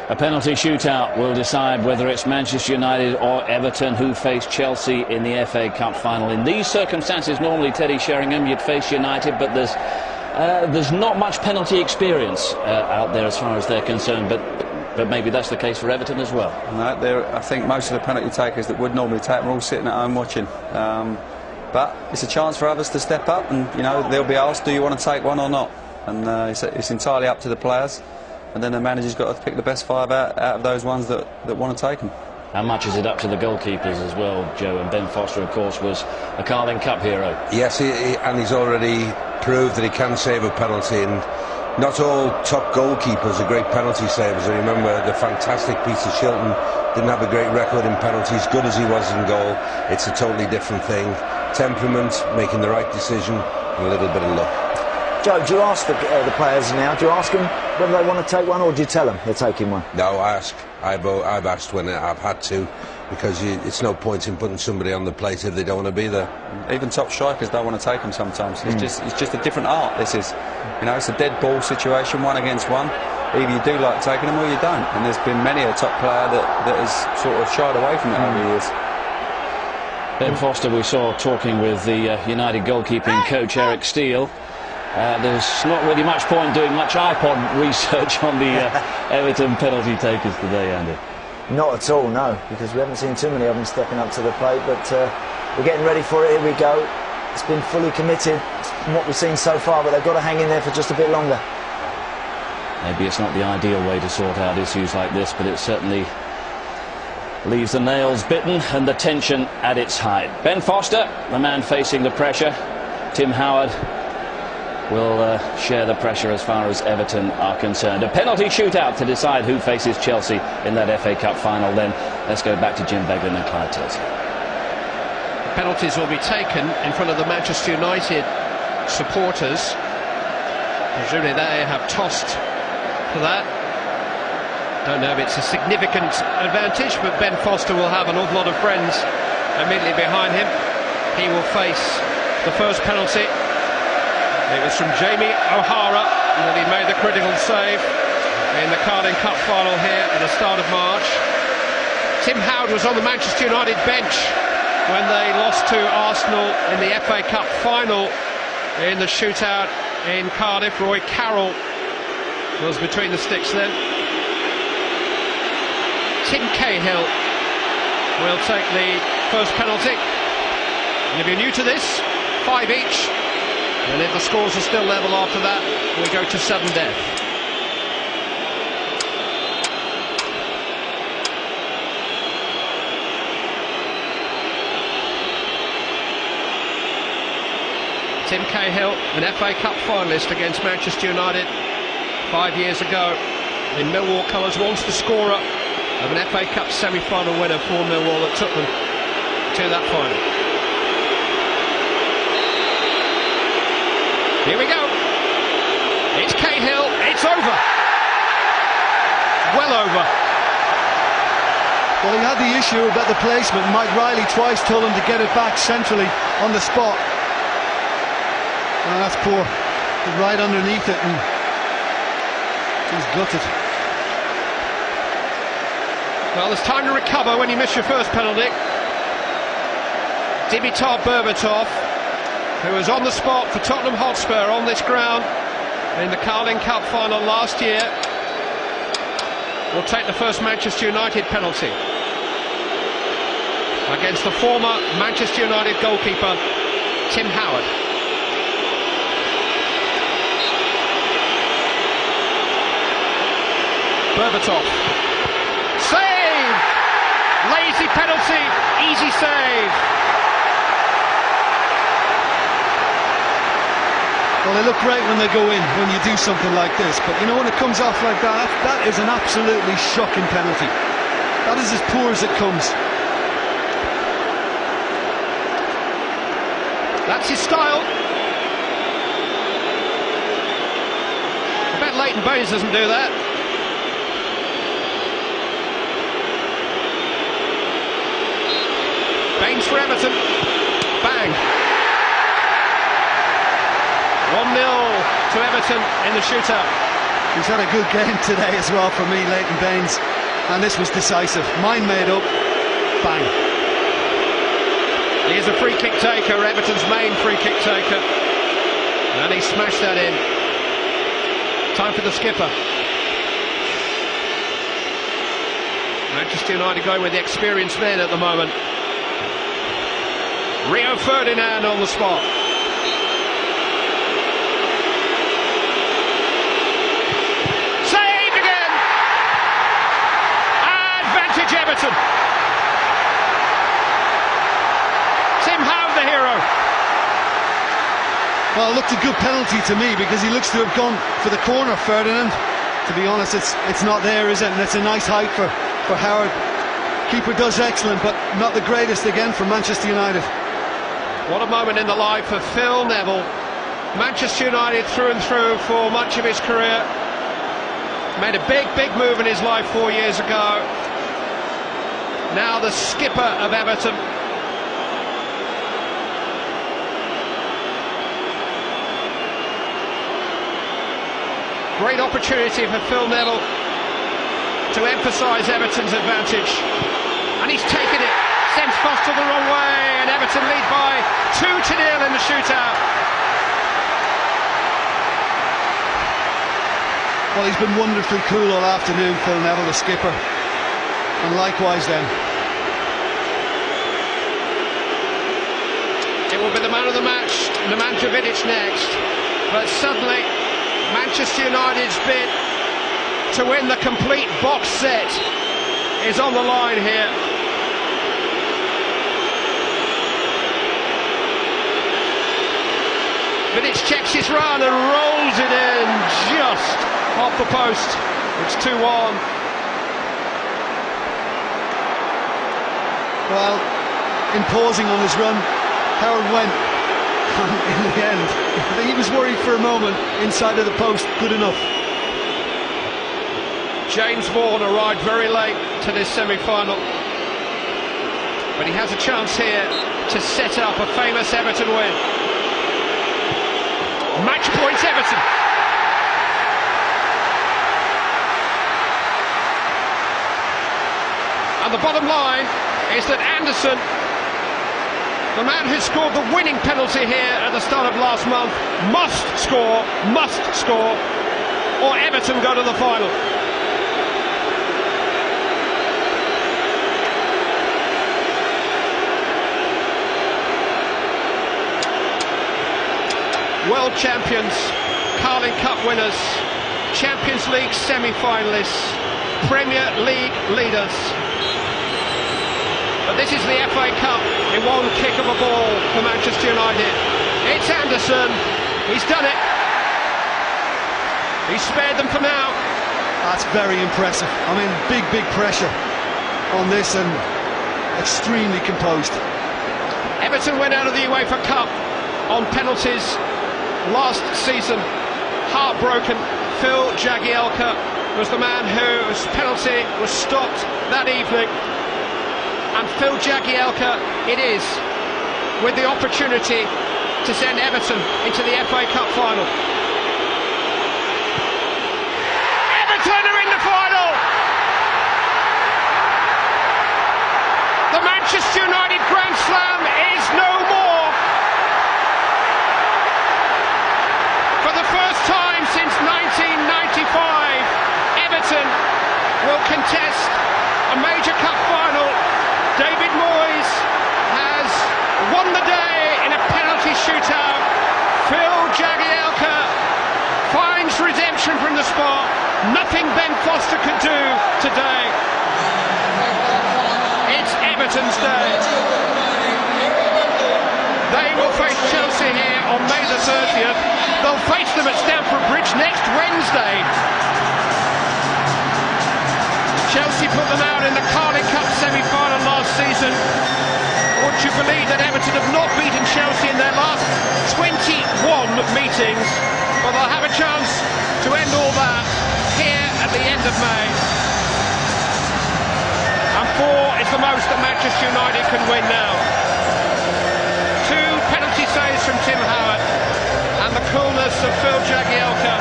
A penalty shootout will decide whether it's Manchester United or Everton who face Chelsea in the FA Cup final. In these circumstances, normally, Teddy Sheringham, you'd face United, but there's not much penalty experience out there as far as they're concerned. But maybe that's the case for Everton as well. No, I think most of the penalty takers that would normally take them are all sitting at home watching. But it's a chance for others to step up, and they'll be asked, do you want to take one or not? And it's entirely up to the players. And then the manager's got to pick the best 5 out of those ones that want to take them. How much is it up to the goalkeepers as well, Joe? And Ben Foster, of course, was a Carling Cup hero. Yes, and he's already proved that he can save a penalty. And not all top goalkeepers are great penalty savers. I remember the fantastic Peter Shilton didn't have a great record in penalties, good as he was in goal. It's a totally different thing. Temperament, making the right decision, and a little bit of luck. Joe, do you ask the players now? Do you ask them whether they want to take one, or do you tell them they're taking one? No, I ask. I've asked when I've had to, because it's no point in putting somebody on the plate if they don't want to be there. Even top strikers don't want to take them sometimes. It's just a different art. This is, it's a dead ball situation, 1 against 1. Either you do like taking them or you don't. And there's been many a top player that has sort of shied away from it over the years. Ben Foster, we saw talking with the United goalkeeping coach Eric Steele. There's not really much point doing much iPod research on the Everton penalty takers today, Andy. Not at all, no, because we haven't seen too many of them stepping up to the plate, but we're getting ready for it. Here we go. It's been fully committed from what we've seen so far, but they've got to hang in there for just a bit longer. Maybe it's not the ideal way to sort out issues like this, but it certainly leaves the nails bitten and the tension at its height. Ben Foster, the man facing the pressure. Tim Howard will share the pressure as far as Everton are concerned. A penalty shootout to decide who faces Chelsea in that FA Cup final. Then let's go back to Jim Beglin and Clive Tilson. Penalties will be taken in front of the Manchester United supporters. Presumably they have tossed for that. Don't know if it's a significant advantage, but Ben Foster will have an awful lot of friends immediately behind him. He will face the first penalty. It was from Jamie O'Hara that he made the critical save in the Carling Cup final here at the start of March. Tim Howard was on the Manchester United bench when they lost to Arsenal in the FA Cup final in the shootout in Cardiff. Roy Carroll was between the sticks then. Tim Cahill will take the first penalty. And if you're new to this, 5 each. And if the scores are still level after that, we go to sudden death. Tim Cahill, an FA Cup finalist against Manchester United 5 years ago in Millwall colours, once the scorer of an FA Cup semi-final winner for Millwall that took them to that final. Here we go. It's Cahill. It's over. Well over. Well, he had the issue about the placement. Mike Riley twice told him to get it back centrally on the spot. Oh, that's poor. Right underneath it, and he's gutted. Well, there's time to recover when you miss your first penalty. Dimitar Berbatov, who was on the spot for Tottenham Hotspur on this ground in the Carling Cup final last year, will take the first Manchester United penalty against the former Manchester United goalkeeper Tim Howard. Berbatov, save! Lazy penalty, easy save. Well, they look great when they go in, when you do something like this, but when it comes off like that, that is an absolutely shocking penalty. That is as poor as it comes. That's his style. I bet Leighton Baines doesn't do that. Baines for Everton. Bang. 1-0 to Everton in the shootout. He's had a good game today as well for me, Leighton Baines, and this was decisive. Mind made up, bang. He is a free kick taker, Everton's main free kick taker, and he smashed that in. Time for the skipper. Manchester United going with the experienced men at the moment. Rio Ferdinand on the spot. Saved again! Advantage Everton. Tim Howard the hero. Well, it looked a good penalty to me because he looks to have gone for the corner, Ferdinand. To be honest, it's not there, is it? And it's a nice height for Howard. Keeper does excellent, but not the greatest again for Manchester United. What a moment in the life of Phil Neville. Manchester United through and through for much of his career. Made a big move in his life 4 years ago. Now the skipper of Everton. Great opportunity for Phil Neville to emphasise Everton's advantage. And he's taken it. Sends Foster the wrong way, and Everton lead by 2-0 in the shootout. Well, he's been wonderfully cool all afternoon, Phil Neville, the skipper. And likewise then. It will be the man of the match, Nemanja Vidic next. But suddenly, Manchester United's bid to win the complete box set is on the line here. Vidic checks his run and rolls it in just off the post. It's 2-1. Well, in pausing on his run, Howard went. In the end, I think he was worried for a moment inside of the post. Good enough. James Vaughan arrived very late to this semi-final, but he has a chance here to set up a famous Everton win. Match point Everton. And the bottom line is that Anderson, the man who scored the winning penalty here at the start of last month, must score, or Everton go to the final. World champions, Carling Cup winners, Champions League semi-finalists, Premier League leaders. But this is the FA Cup in one kick of a ball for Manchester United. It's Anderson, he's done it. He's spared them for now. That's very impressive. I mean, big pressure on this and extremely composed. Everton went out of the UEFA Cup on penalties last season. Heartbroken. Phil Jagielka was the man whose penalty was stopped that evening. And Phil Jagielka it is, with the opportunity to send Everton into the FA Cup final. Everton are in the final! The Manchester United Grand Slam is no more! For the first time since 1995, Everton will contest a major cup final. David Moyes has won the day in a penalty shootout. Phil Jagielka finds redemption from the spot. Nothing Ben Foster could do today. It's Everton's day. They will face Chelsea here on May the 30th. They'll face them at Stamford Bridge next Wednesday. Chelsea put them out in the Carling Cup semi-final last season. Would you believe that Everton have not beaten Chelsea in their last 21 meetings? But they'll have a chance to end all that here at the end of May. And 4 is the most that Manchester United can win now. 2 penalty saves from Tim Howard and the coolness of Phil Jagielka.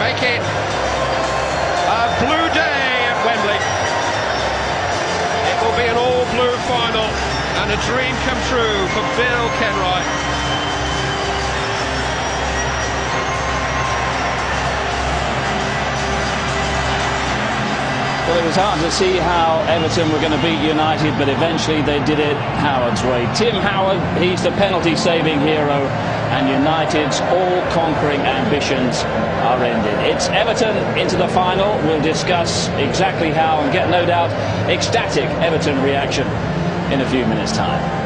make it a blue day at Wembley. It will be an all-blue final and a dream come true for Bill Kenwright. Well, it was hard to see how Everton were going to beat United, but eventually they did it Howard's way. Tim Howard, he's the penalty-saving hero, and United's all-conquering ambitions are ended. It's Everton into the final. We'll discuss exactly how and get, no doubt, ecstatic Everton reaction in a few minutes' time.